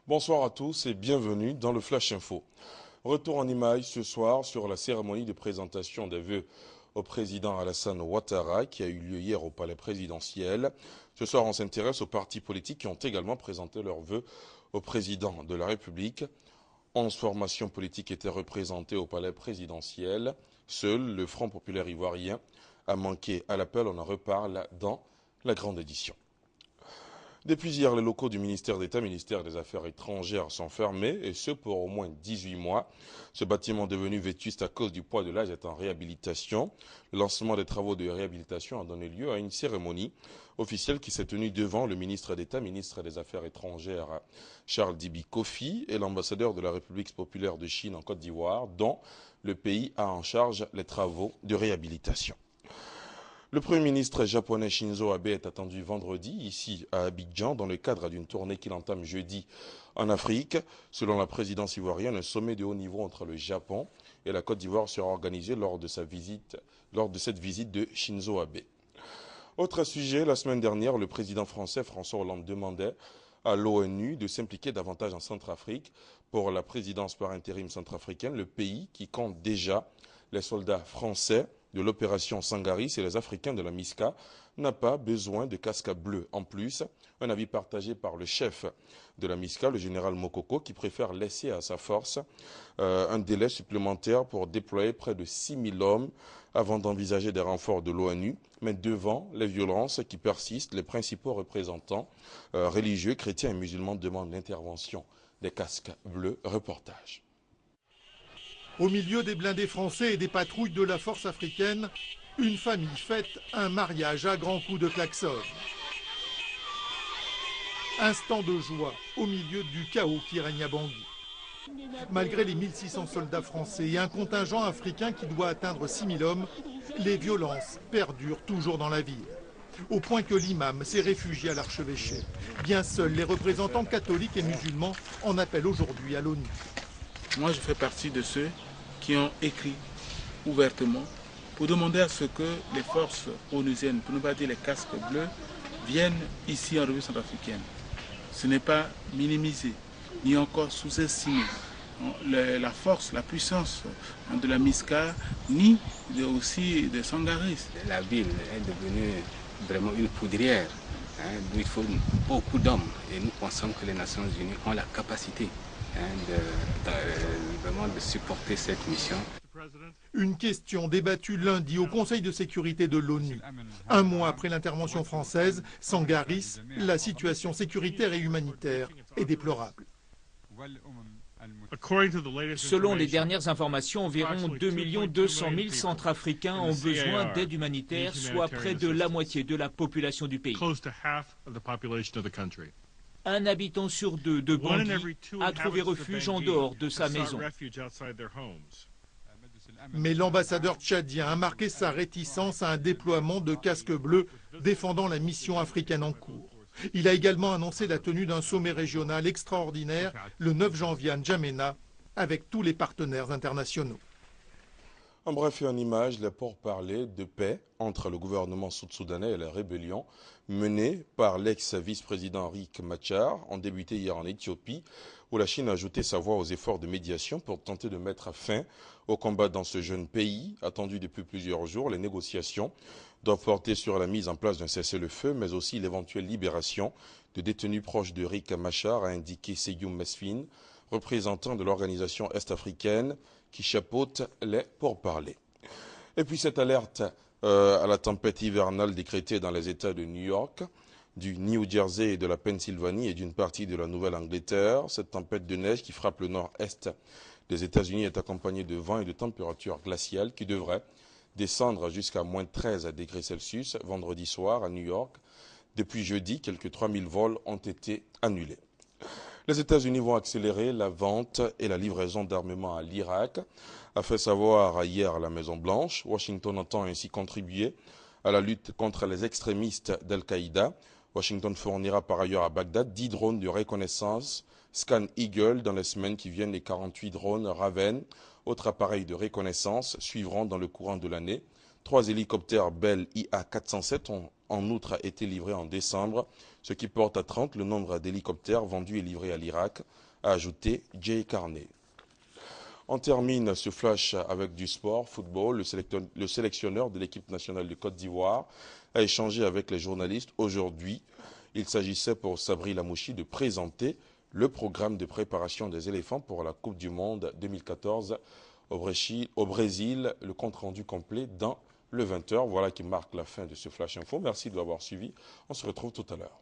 Bonsoir à tous et bienvenue dans le Flash Info. Retour en image ce soir sur la cérémonie de présentation des vœux au président Alassane Ouattara qui a eu lieu hier au palais présidentiel. Ce soir, on s'intéresse aux partis politiques qui ont également présenté leurs vœux au président de la République. 11 formations politiques étaient représentées au palais présidentiel. Seul le Front populaire ivoirien a manqué à l'appel. On en reparle dans la grande édition. Depuis hier, les locaux du ministère d'État, ministère des Affaires étrangères, sont fermés, et ce pour au moins 18 mois. Ce bâtiment devenu vétuste à cause du poids de l'âge est en réhabilitation. Le lancement des travaux de réhabilitation a donné lieu à une cérémonie officielle qui s'est tenue devant le ministre d'État, ministre des Affaires étrangères, Charles Dibi Kofi, et l'ambassadeur de la République populaire de Chine en Côte d'Ivoire, dont le pays a en charge les travaux de réhabilitation. Le Premier ministre japonais Shinzo Abe est attendu vendredi ici à Abidjan dans le cadre d'une tournée qu'il entame jeudi en Afrique. Selon la présidence ivoirienne, un sommet de haut niveau entre le Japon et la Côte d'Ivoire sera organisé lors de cette visite de Shinzo Abe. Autre sujet, la semaine dernière, le président français François Hollande demandait à l'ONU de s'impliquer davantage en Centrafrique pour la présidence par intérim centrafricaine, le pays qui compte déjà les soldats français de l'opération Sangaris et les Africains de la MISCA n'a pas besoin de casques bleus. En plus, un avis partagé par le chef de la MISCA, le général Mokoko, qui préfère laisser à sa force un délai supplémentaire pour déployer près de 6 000 hommes avant d'envisager des renforts de l'ONU. Mais devant les violences qui persistent, les principaux représentants religieux, chrétiens et musulmans demandent l'intervention des casques bleus. Reportage. Au milieu des blindés français et des patrouilles de la force africaine, une famille fête un mariage à grands coups de klaxon. Instant de joie au milieu du chaos qui règne à Bangui. Malgré les 1600 soldats français et un contingent africain qui doit atteindre 6000 hommes, les violences perdurent toujours dans la ville. Au point que l'imam s'est réfugié à l'archevêché. Bien seuls les représentants catholiques et musulmans en appellent aujourd'hui à l'ONU. Moi, je fais partie de ceux qui ont écrit ouvertement pour demander à ce que les forces onusiennes, pour ne pas dire les casques bleus, viennent ici en République centrafricaine. Ce n'est pas minimiser, ni encore sous-estimer la force, la puissance de la MISCA, ni aussi des Sangaris. La ville est devenue vraiment une poudrière, où il faut beaucoup d'hommes. Et nous pensons que les Nations Unies ont la capacité vraiment de supporter cette mission. Une question débattue lundi au Conseil de sécurité de l'ONU. Un mois après l'intervention française, Sangaris, la situation sécuritaire et humanitaire est déplorable. Selon les dernières informations, environ 2 200 000 Centrafricains ont besoin d'aide humanitaire, soit près de la moitié de la population du pays. Un habitant sur deux de Bangui a trouvé refuge en dehors de sa maison. Mais l'ambassadeur tchadien a marqué sa réticence à un déploiement de casques bleus défendant la mission africaine en cours. Il a également annoncé la tenue d'un sommet régional extraordinaire le 9 janvier à N'Djamena avec tous les partenaires internationaux. En bref et en image, les pourparlers de paix entre le gouvernement sud-soudanais et la rébellion menée par l'ex-vice-président Riek Machar ont débuté hier en Éthiopie, où la Chine a ajouté sa voix aux efforts de médiation pour tenter de mettre fin au combat dans ce jeune pays. Attendu depuis plusieurs jours, les négociations doivent porter sur la mise en place d'un cessez-le-feu, mais aussi l'éventuelle libération de détenus proches de Riek Machar, a indiqué Seyoum Mesfin, représentant de l'organisation est-africaine qui chapeaute les pourparlers. Et puis cette alerte à la tempête hivernale décrétée dans les États de New York, du New Jersey et de la Pennsylvanie et d'une partie de la Nouvelle-Angleterre. Cette tempête de neige qui frappe le nord-est des États-Unis est accompagnée de vents et de températures glaciales qui devraient descendre jusqu'à moins 13 degrés Celsius vendredi soir à New York. Depuis jeudi, quelques 3000 vols ont été annulés. Les États-Unis vont accélérer la vente et la livraison d'armements à l'Irak, a fait savoir hier à la Maison-Blanche. Washington entend ainsi contribuer à la lutte contre les extrémistes d'Al-Qaïda. Washington fournira par ailleurs à Bagdad 10 drones de reconnaissance Scan Eagle dans les semaines qui viennent. Les 48 drones Raven, autres appareils de reconnaissance, suivront dans le courant de l'année, 3 hélicoptères Bell IA-407 ont en outre été livrés en décembre, ce qui porte à 30 le nombre d'hélicoptères vendus et livrés à l'Irak, a ajouté Jay Carney. On termine ce flash avec du sport, football. Le sélectionneur de l'équipe nationale de Côte d'Ivoire a échangé avec les journalistes aujourd'hui. Il s'agissait pour Sabri Lamouchi de présenter le programme de préparation des éléphants pour la Coupe du Monde 2014 au Brésil. Le compte-rendu complet dans le 20h. Voilà qui marque la fin de ce Flash Info. Merci de l'avoir suivi. On se retrouve tout à l'heure.